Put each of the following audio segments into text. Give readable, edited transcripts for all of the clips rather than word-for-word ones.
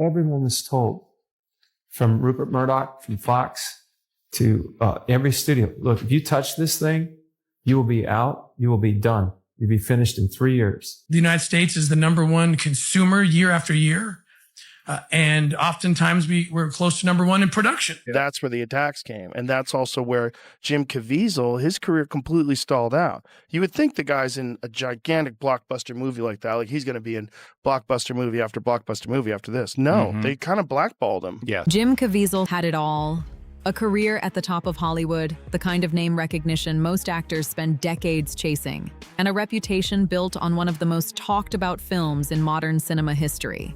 Everyone was told, from Rupert Murdoch, from Fox, to every studio, look, if you touch this thing, you will be out, you will be done. You'll be finished in 3 years. The United States is the #1 consumer year after year. And oftentimes we're close to #1 in production. That's where the attacks came. And that's also where Jim Caviezel, his career completely stalled out. You would think the guy's in a gigantic blockbuster movie like that, like he's going to be in blockbuster movie after blockbuster movie after this. No, they kind of blackballed him. Yeah. Jim Caviezel had it all. A career at the top of Hollywood, the kind of name recognition most actors spend decades chasing, and a reputation built on one of the most talked about films in modern cinema history.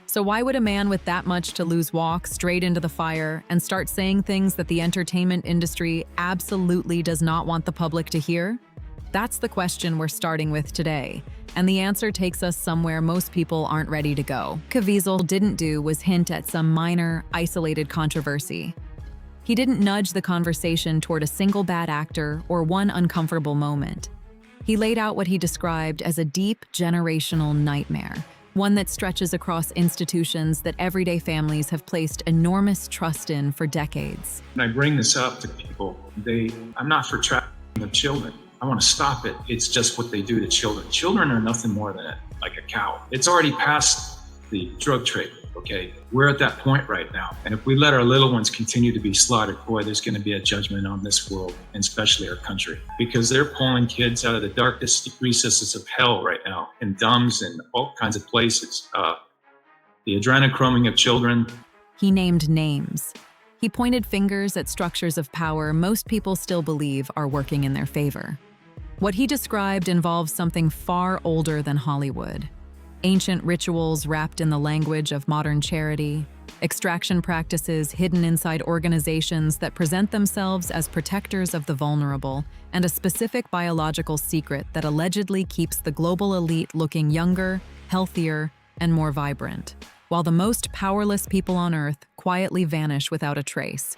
So why would a man with that much to lose walk straight into the fire and start saying things that the entertainment industry absolutely does not want the public to hear? That's the question we're starting with today, and the answer takes us somewhere most people aren't ready to go. Caviezel didn't do was hint at some minor, isolated controversy. He didn't nudge the conversation toward a single bad actor or one uncomfortable moment. He laid out what he described as a deep generational nightmare, one that stretches across institutions that everyday families have placed enormous trust in for decades. When I bring this up to people, I'm not for trafficking of children. I want to stop it. It's just what they do to children. Children are nothing more than like a cow. It's already past the drug trade, okay? We're at that point right now. And if we let our little ones continue to be slaughtered, boy, there's going to be a judgment on this world, and especially our country, because they're pulling kids out of the darkest recesses of hell right now, in dumbs and all kinds of places. The adrenochroming of children. He named names. He pointed fingers at structures of power most people still believe are working in their favor. What he described involves something far older than Hollywood. Ancient rituals wrapped in the language of modern charity, extraction practices hidden inside organizations that present themselves as protectors of the vulnerable, and a specific biological secret that allegedly keeps the global elite looking younger, healthier, and more vibrant, while the most powerless people on Earth quietly vanish without a trace.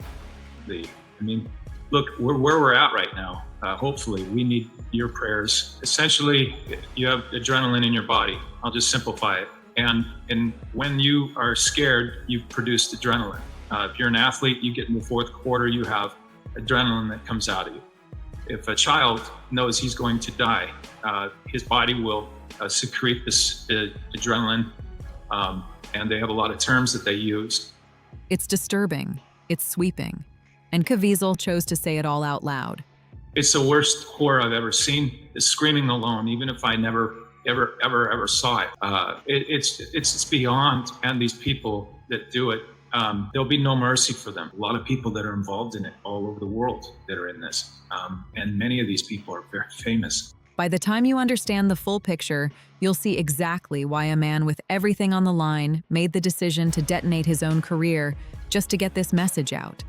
Look, where we're at right now, hopefully we need your prayers. Essentially, you have adrenaline in your body. I'll just simplify it. And when you are scared, you produce adrenaline. If you're an athlete, you get in the fourth quarter, you have adrenaline that comes out of you. If a child knows he's going to die, his body will secrete this adrenaline, and they have a lot of terms that they use. It's disturbing, it's sweeping, and Caviezel chose to say it all out loud. It's the worst horror I've ever seen, is screaming alone, even if I never, ever saw it. It's beyond, and these people that do it, there'll be no mercy for them. A lot of people that are involved in it all over the world that are in this, and many of these people are very famous. By the time you understand the full picture, you'll see exactly why a man with everything on the line made the decision to detonate his own career just to get this message out.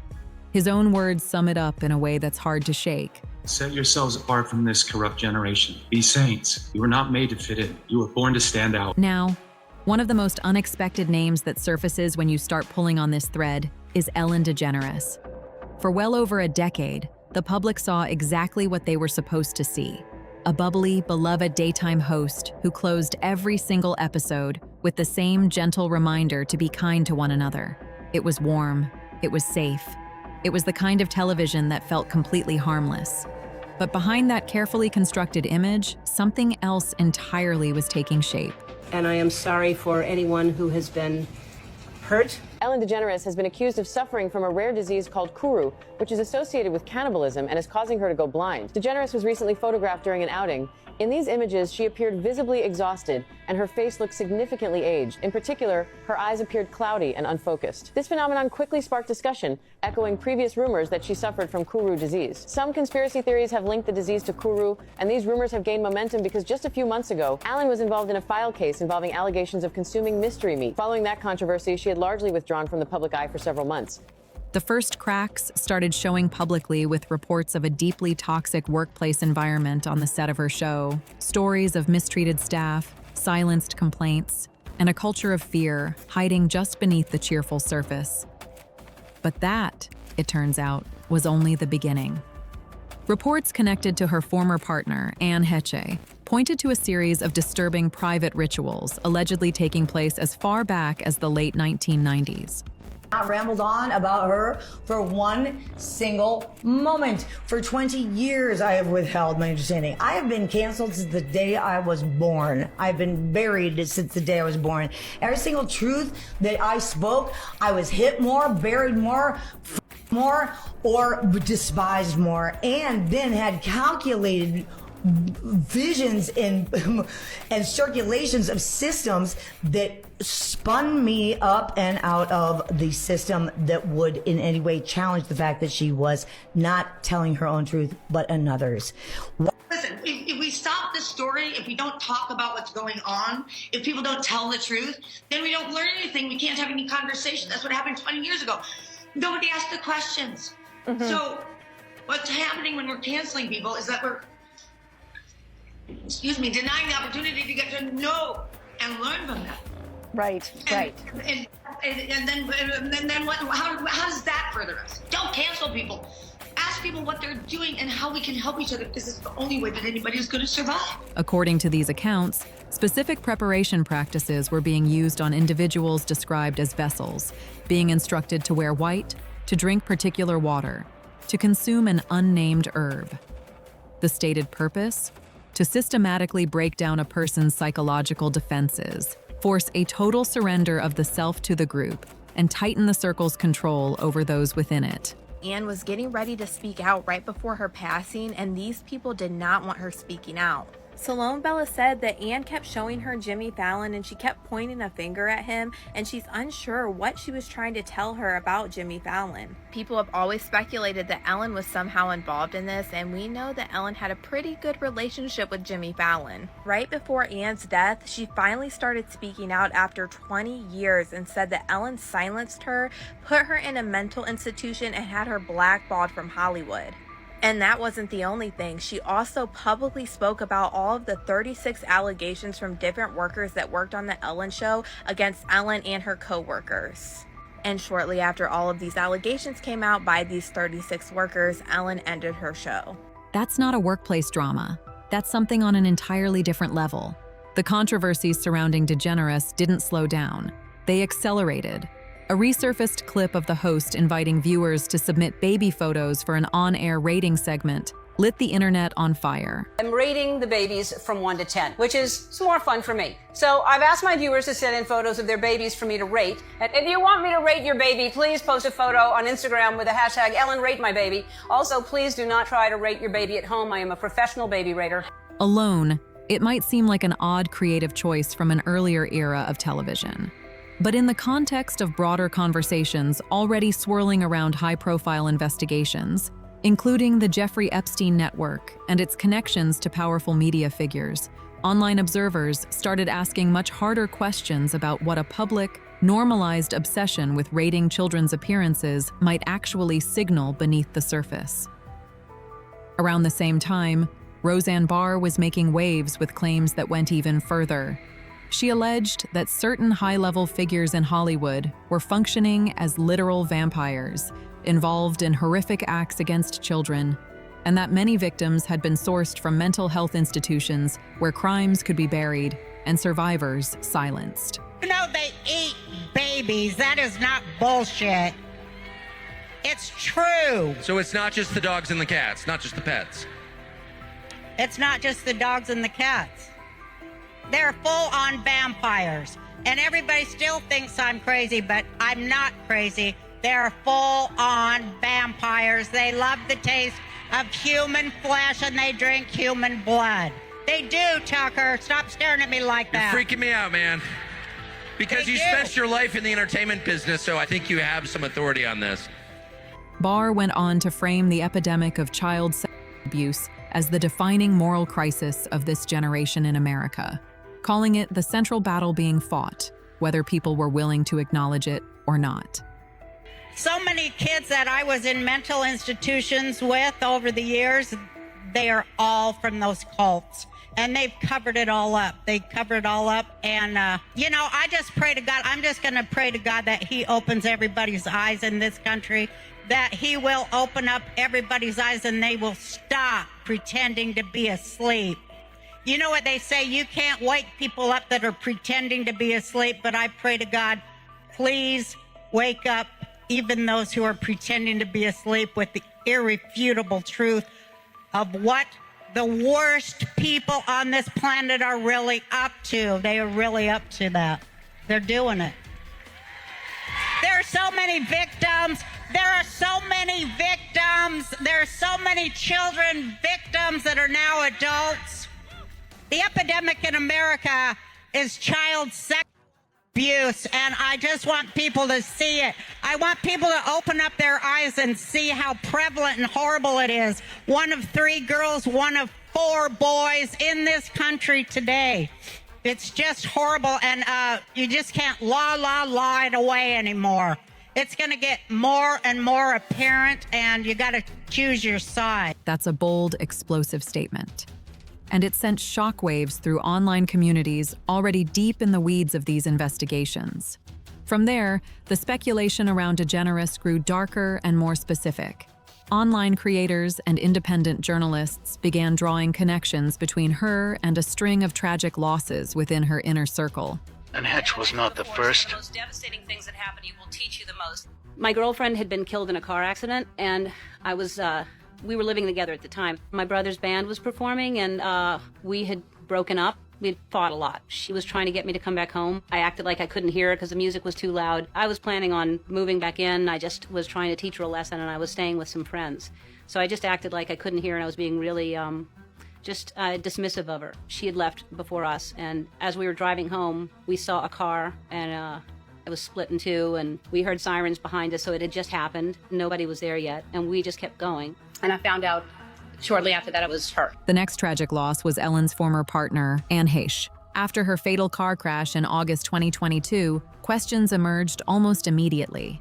His own words sum it up in a way that's hard to shake. Set yourselves apart from this corrupt generation. Be saints. You were not made to fit in. You were born to stand out. Now, one of the most unexpected names that surfaces when you start pulling on this thread is Ellen DeGeneres. For well over a decade, the public saw exactly what they were supposed to see. A bubbly, beloved daytime host who closed every single episode with the same gentle reminder to be kind to one another. It was warm. It was safe. It was the kind of television that felt completely harmless. But behind that carefully constructed image, something else entirely was taking shape. And I am sorry for anyone who has been hurt. Ellen DeGeneres has been accused of suffering from a rare disease called Kuru, which is associated with cannibalism and is causing her to go blind. DeGeneres was recently photographed during an outing. In these images, she appeared visibly exhausted, and her face looked significantly aged. In particular, her eyes appeared cloudy and unfocused. This phenomenon quickly sparked discussion, echoing previous rumors that she suffered from Kuru disease. Some conspiracy theories have linked the disease to Kuru, and these rumors have gained momentum because just a few months ago, Ellen was involved in a file case involving allegations of consuming mystery meat. Following that controversy, she had largely withdrawn from the public eye for several months. The first cracks started showing publicly with reports of a deeply toxic workplace environment on the set of her show, stories of mistreated staff, silenced complaints, and a culture of fear hiding just beneath the cheerful surface. But that, it turns out, was only the beginning. Reports connected to her former partner, Anne Heche, pointed to a series of disturbing private rituals allegedly taking place as far back as the late 1990s. I rambled on about her for one single moment. For 20 years, I have withheld my understanding. I have been canceled since the day I was born. I've been buried since the day I was born. Every single truth that I spoke, I was hit more, buried more, more, or despised more, and then had calculated visions and circulations of systems that spun me up and out of the system that would in any way challenge the fact that she was not telling her own truth but another's. Listen, if we stop the story, if we don't talk about what's going on, if people don't tell the truth, then we don't learn anything. We can't have any conversation. That's what happened 20 years ago. Nobody asked the questions. Mm-hmm. So what's happening when we're canceling people is that we're denying the opportunity to get to know and learn from them. Right. And then what? How does that further us? Don't cancel people. Ask people what they're doing and how we can help each other, because it's the only way that anybody is going to survive. According to these accounts, specific preparation practices were being used on individuals described as vessels, being instructed to wear white, to drink particular water, to consume an unnamed herb. The stated purpose? To systematically break down a person's psychological defenses, force a total surrender of the self to the group, and tighten the circle's control over those within it. Anne was getting ready to speak out right before her passing, and these people did not want her speaking out. Salome Bella said that Anne kept showing her Jimmy Fallon and she kept pointing a finger at him, and she's unsure what she was trying to tell her about Jimmy Fallon. People have always speculated that Ellen was somehow involved in this, and we know that Ellen had a pretty good relationship with Jimmy Fallon. Right before Anne's death, she finally started speaking out after 20 years and said that Ellen silenced her, put her in a mental institution, and had her blackballed from Hollywood. And that wasn't the only thing. She also publicly spoke about all of the 36 allegations from different workers that worked on the Ellen Show against Ellen and her co-workers. And shortly after all of these allegations came out by these 36 workers, Ellen ended her show. That's not a workplace drama. That's something on an entirely different level. The controversies surrounding DeGeneres didn't slow down. They accelerated. A resurfaced clip of the host inviting viewers to submit baby photos for an on-air rating segment lit the internet on fire. I'm rating the babies from 1 to 10, which is some more fun for me. So I've asked my viewers to send in photos of their babies for me to rate. And if you want me to rate your baby, please post a photo on Instagram with the hashtag #EllenRateMyBaby. Also, please do not try to rate your baby at home. I am a professional baby rater. Alone, it might seem like an odd creative choice from an earlier era of television. But in the context of broader conversations already swirling around high-profile investigations, including the Jeffrey Epstein network and its connections to powerful media figures, online observers started asking much harder questions about what a public, normalized obsession with rating children's appearances might actually signal beneath the surface. Around the same time, Roseanne Barr was making waves with claims that went even further. She alleged that certain high-level figures in Hollywood were functioning as literal vampires, involved in horrific acts against children, and that many victims had been sourced from mental health institutions where crimes could be buried and survivors silenced. You know they eat babies. That is not bullshit. It's true. So it's not just the dogs and the cats, not just the pets. It's not just the dogs and the cats. They're full-on vampires. And everybody still thinks I'm crazy, but I'm not crazy. They're full-on vampires. They love the taste of human flesh and they drink human blood. They do, Tucker. Stop staring at me like that. You're freaking me out, man. Because you spent your life in the entertainment business, so I think you have some authority on this. Barr went on to frame the epidemic of child sex abuse as the defining moral crisis of this generation in America, calling it the central battle being fought, whether people were willing to acknowledge it or not. So many kids that I was in mental institutions with over the years, they are all from those cults. And they've covered it all up. They covered it all up. And, I just pray to God. I'm just going to pray to God that he opens everybody's eyes in this country, that he will open up everybody's eyes and they will stop pretending to be asleep You know what they say, you can't wake people up that are pretending to be asleep, but I pray to God, please wake up even those who are pretending to be asleep with the irrefutable truth of what the worst people on this planet are really up to. They are really up to that. They're doing it. There are so many victims. There are so many victims. There are so many children victims that are now adults. The epidemic in America is child sex abuse, and I just want people to see it. I want people to open up their eyes and see how prevalent and horrible it is. 1 of 3 girls, 1 of 4 boys in this country today. It's just horrible, and you just can't lie it away anymore. It's going to get more and more apparent, and you got to choose your side. That's a bold, explosive statement. And it sent shockwaves through online communities already deep in the weeds of these investigations. From there, the speculation around DeGeneres grew darker and more specific. Online creators and independent journalists began drawing connections between her and a string of tragic losses within her inner circle. And Hetch was not the first. The most devastating things that happen, you will teach you the most. My girlfriend had been killed in a car accident, and we were living together at the time. My brother's band was performing, and we had broken up. We'd fought a lot. She was trying to get me to come back home. I acted like I couldn't hear her because the music was too loud. I was planning on moving back in. I just was trying to teach her a lesson, and I was staying with some friends. So I just acted like I couldn't hear, and I was being really dismissive of her. She had left before us, and as we were driving home, we saw a car, and it was split in two, and we heard sirens behind us, so it had just happened. Nobody was there yet, and we just kept going. And I found out shortly after that it was her. The next tragic loss was Ellen's former partner, Anne Heche. After her fatal car crash in August 2022, questions emerged almost immediately.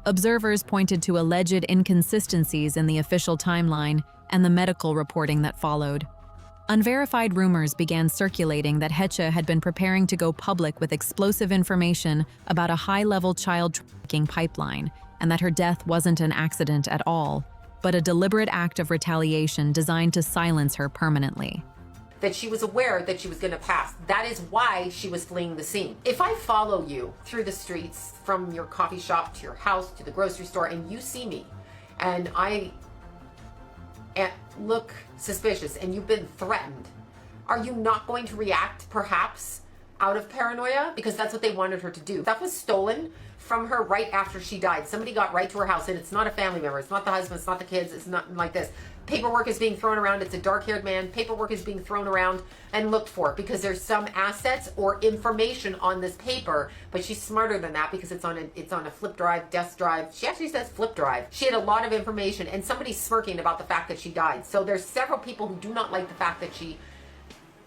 Observers pointed to alleged inconsistencies in the official timeline and the medical reporting that followed. Unverified rumors began circulating that Heche had been preparing to go public with explosive information about a high-level child trafficking pipeline, and that her death wasn't an accident at all, but a deliberate act of retaliation designed to silence her permanently. That she was aware that she was going to pass. That is why she was fleeing the scene. If I follow you through the streets, from your coffee shop to your house to the grocery store, and you see me, and I look suspicious, and you've been threatened, are you not going to react, perhaps, out of paranoia? Because that's what they wanted her to do. That was stolen from her right after she died. Somebody got right to her house, and it's not a family member. It's not the husband. It's not the kids. It's not like this. Paperwork is being thrown around. It's a dark-haired man. Paperwork is being thrown around and looked for because there's some assets or information on this paper. But she's smarter than that because it's on a flip drive, desk drive. She actually says flip drive. She had a lot of information, and somebody's smirking about the fact that she died. So there's several people who do not like the fact that she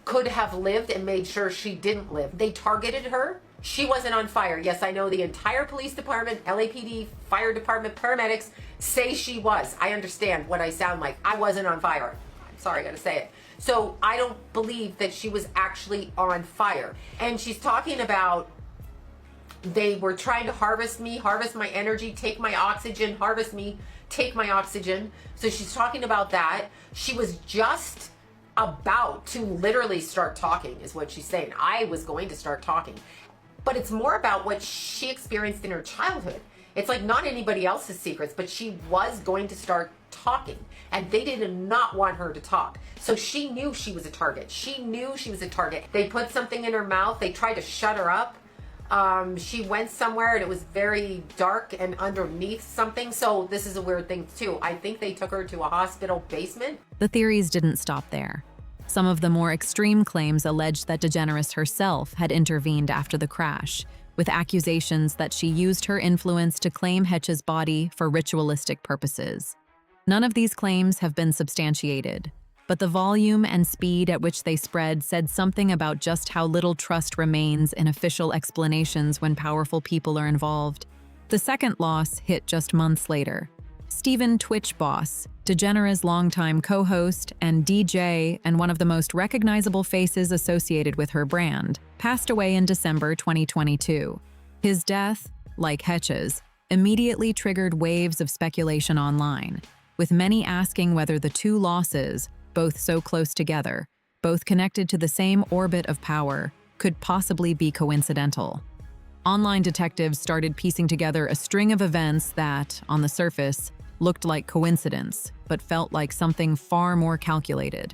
could have lived and made sure she didn't live. They targeted her. She wasn't on fire. Yes, I know the entire police department, LAPD, fire department, paramedics say she was. I understand what I sound like. I wasn't on fire. I'm sorry, I gotta say it. So I don't believe that she was actually on fire. And she's talking about they were trying to harvest me, harvest my energy, take my oxygen, harvest me, take my oxygen. So she's talking about that. She was just about to literally start talking is what she's saying. I was going to start talking. But it's more about what she experienced in her childhood. It's like not anybody else's secrets, but she was going to start talking. And they did not want her to talk. So she knew she was a target. She knew she was a target. They put something in her mouth. They tried to shut her up. She went somewhere and it was very dark and underneath something. So this is a weird thing too. I think they took her to a hospital basement. The theories didn't stop there. Some of the more extreme claims alleged that DeGeneres herself had intervened after the crash, with accusations that she used her influence to claim Heche's body for ritualistic purposes. None of these claims have been substantiated, but the volume and speed at which they spread said something about just how little trust remains in official explanations when powerful people are involved. The second loss hit just months later. Stephen Twitch Boss, DeGeneres' longtime co-host and DJ and one of the most recognizable faces associated with her brand, passed away in December 2022. His death, like Heche's, immediately triggered waves of speculation online, with many asking whether the two losses, both so close together, both connected to the same orbit of power, could possibly be coincidental. Online detectives started piecing together a string of events that, on the surface, looked like coincidence, but felt like something far more calculated.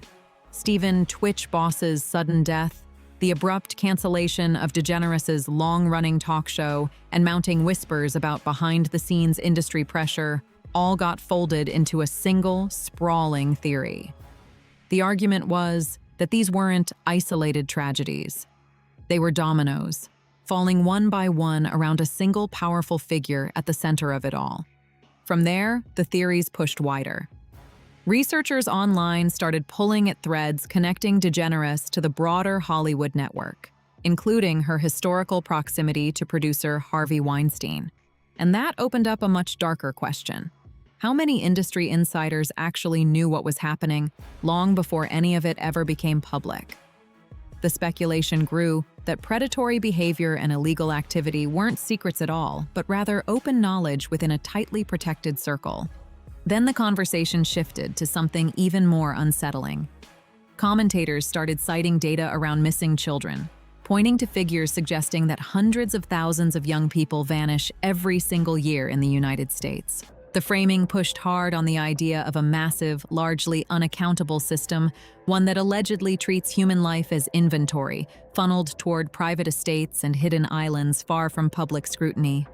Stephen Twitch Boss's sudden death, the abrupt cancellation of DeGeneres' long-running talk show, and mounting whispers about behind-the-scenes industry pressure all got folded into a single, sprawling theory. The argument was that these weren't isolated tragedies. They were dominoes, falling one by one around a single powerful figure at the center of it all. From there, the theories pushed wider. Researchers online started pulling at threads connecting DeGeneres to the broader Hollywood network, including her historical proximity to producer Harvey Weinstein. And that opened up a much darker question. How many industry insiders actually knew what was happening long before any of it ever became public? The speculation grew that predatory behavior and illegal activity weren't secrets at all, but rather open knowledge within a tightly protected circle. Then the conversation shifted to something even more unsettling. Commentators started citing data around missing children, pointing to figures suggesting that hundreds of thousands of young people vanish every single year in the United States. The framing pushed hard on the idea of a massive, largely unaccountable system, one that allegedly treats human life as inventory, funneled toward private estates and hidden islands far from public scrutiny.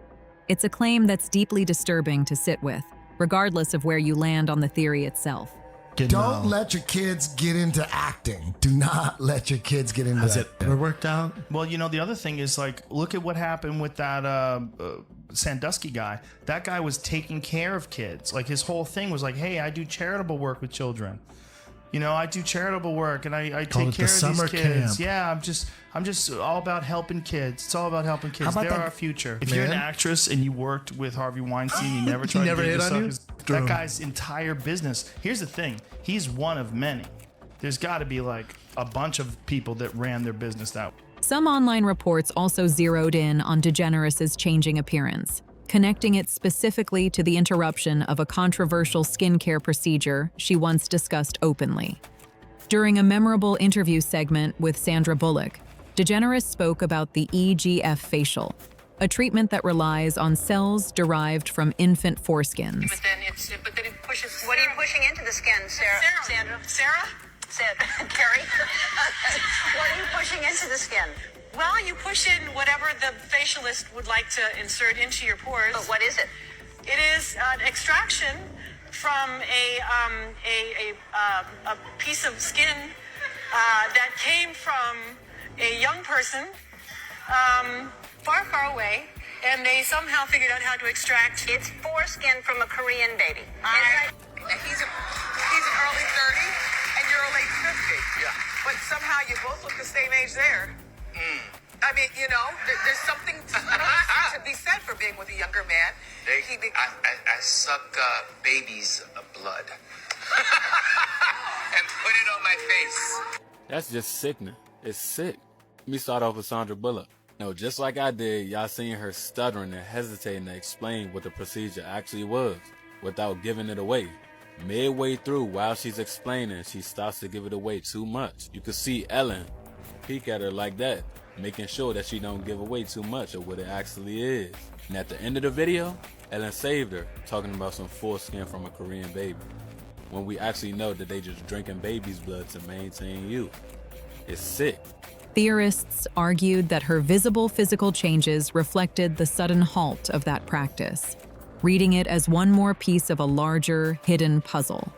It's a claim that's deeply disturbing to sit with, regardless of where you land on the theory itself. Don't let your kids get into acting. Do not let your kids get into Has that. it ever worked out? Well, you know, the other thing is, like, look at what happened with that Sandusky guy. That guy was taking care of kids. Like, his whole thing was like, hey, I do charitable work with children. You know, I do charitable work and I take care of these kids. Yeah, I'm just all about helping kids. It's all about helping kids. They're our future. If you're an actress and you worked with Harvey Weinstein, you never tried to get yourself. That guy's entire business. Here's the thing. He's one of many. There's got to be like a bunch of people that ran their business that way. Some online reports also zeroed in on DeGeneres' changing appearance, connecting it specifically to the interruption of a controversial skincare procedure she once discussed openly. During a memorable interview segment with Sandra Bullock, DeGeneres spoke about the EGF facial, a treatment that relies on cells derived from infant foreskins. But then it pushes. What are you pushing into the skin, Sarah? Sandra? Carrie? What are you pushing into the skin? Well, you push in whatever the facialist would like to insert into your pores. But what is it? It is an extraction from a piece of skin that came from a young person far, far away, and they somehow figured out how to extract. It's foreskin from a Korean baby. He's an early 30, and you're a late 50. Yeah. But somehow you both look the same age there. I mean, you know, there's something to be said for being with a younger man. I suck babies' blood and put it on my face. That's just sickening. It's sick. Let me start off with Sandra Bullock. No, just like I did, y'all seen her stuttering and hesitating to explain what the procedure actually was without giving it away. Midway through, while she's explaining, she starts to give it away too much. You could see Ellen peek at her like that, making sure that she don't give away too much of what it actually is. And at the end of the video, Ellen saved her, talking about some foreskin from a Korean baby, when we actually know that they just drinking baby's blood to maintain youth. It's sick. Theorists argued that her visible physical changes reflected the sudden halt of that practice, reading it as one more piece of a larger, hidden puzzle.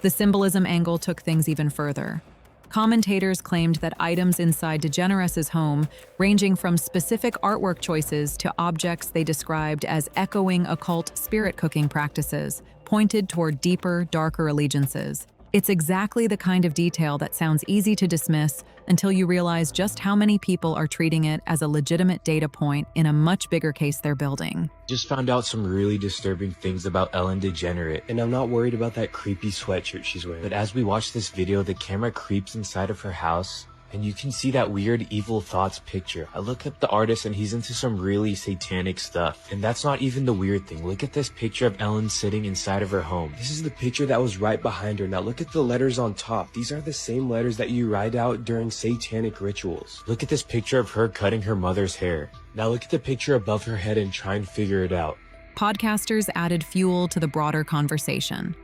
The symbolism angle took things even further. Commentators claimed that items inside DeGeneres' home, ranging from specific artwork choices to objects they described as echoing occult spirit cooking practices, pointed toward deeper, darker allegiances. It's exactly the kind of detail that sounds easy to dismiss until you realize just how many people are treating it as a legitimate data point in a much bigger case they're building. Just found out some really disturbing things about Ellen DeGeneres, and I'm not worried about that creepy sweatshirt she's wearing. But as we watch this video, the camera creeps inside of her house, And you can see that weird evil thoughts picture. I look up the artist and he's into some really satanic stuff. And that's not even the weird thing. Look at this picture of Ellen sitting inside of her home. This is the picture that was right behind her. Now look at the letters on top. These are the same letters that you write out during satanic rituals. Look at this picture of her cutting her mother's hair. Now look at the picture above her head and try and figure it out. Podcasters added fuel to the broader conversation.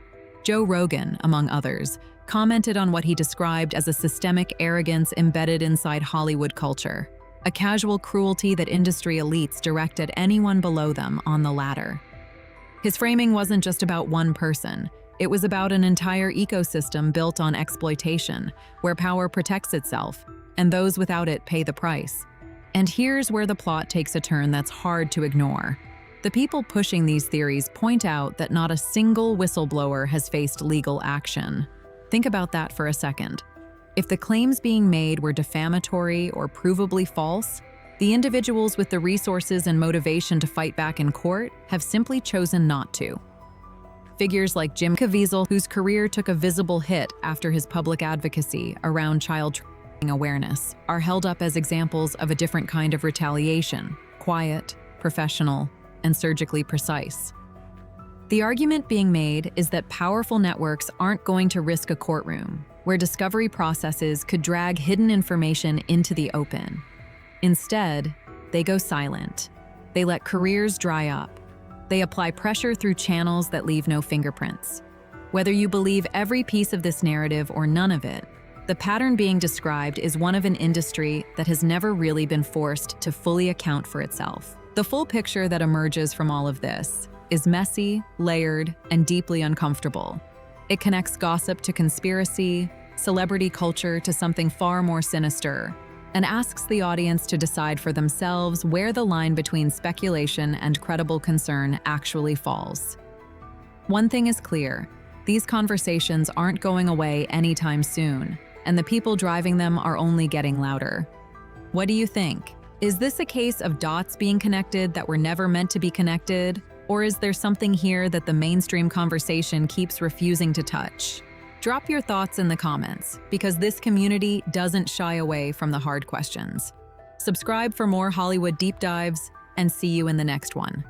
Joe Rogan, among others, commented on what he described as a systemic arrogance embedded inside Hollywood culture, a casual cruelty that industry elites direct at anyone below them on the ladder. His framing wasn't just about one person. It was about an entire ecosystem built on exploitation, where power protects itself, and those without it pay the price. And here's where the plot takes a turn that's hard to ignore. The people pushing these theories point out that not a single whistleblower has faced legal action. Think about that for a second. If the claims being made were defamatory or provably false, the individuals with the resources and motivation to fight back in court have simply chosen not to. Figures like Jim Caviezel, whose career took a visible hit after his public advocacy around child trafficking awareness, are held up as examples of a different kind of retaliation: quiet, professional, and surgically precise. The argument being made is that powerful networks aren't going to risk a courtroom, where discovery processes could drag hidden information into the open. Instead, they go silent. They let careers dry up. They apply pressure through channels that leave no fingerprints. Whether you believe every piece of this narrative or none of it, the pattern being described is one of an industry that has never really been forced to fully account for itself. The full picture that emerges from all of this is messy, layered, and deeply uncomfortable. It connects gossip to conspiracy, celebrity culture to something far more sinister, and asks the audience to decide for themselves where the line between speculation and credible concern actually falls. One thing is clear: these conversations aren't going away anytime soon, and the people driving them are only getting louder. What do you think? Is this a case of dots being connected that were never meant to be connected? Or is there something here that the mainstream conversation keeps refusing to touch? Drop your thoughts in the comments, because this community doesn't shy away from the hard questions. Subscribe for more Hollywood deep dives, and see you in the next one.